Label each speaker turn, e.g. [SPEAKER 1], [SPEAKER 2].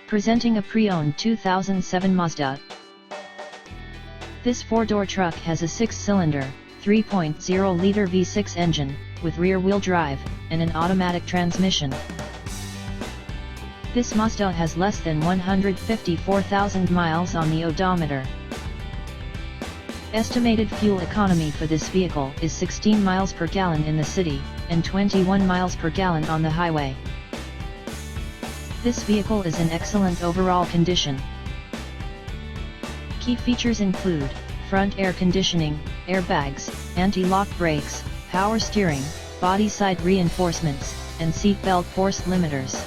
[SPEAKER 1] Presenting a pre-owned 2007 Mazda. This four-door truck has a six-cylinder, 3.0-liter V6 engine, with rear-wheel drive, and an automatic transmission. This Mazda has less than 154,000 miles on the odometer. Estimated fuel economy for this vehicle is 16 miles per gallon in the city, and 21 miles per gallon on the highway. This vehicle is in excellent overall condition. Key features include front air conditioning, airbags, anti-lock brakes, power steering, body side reinforcements, and seat belt force limiters.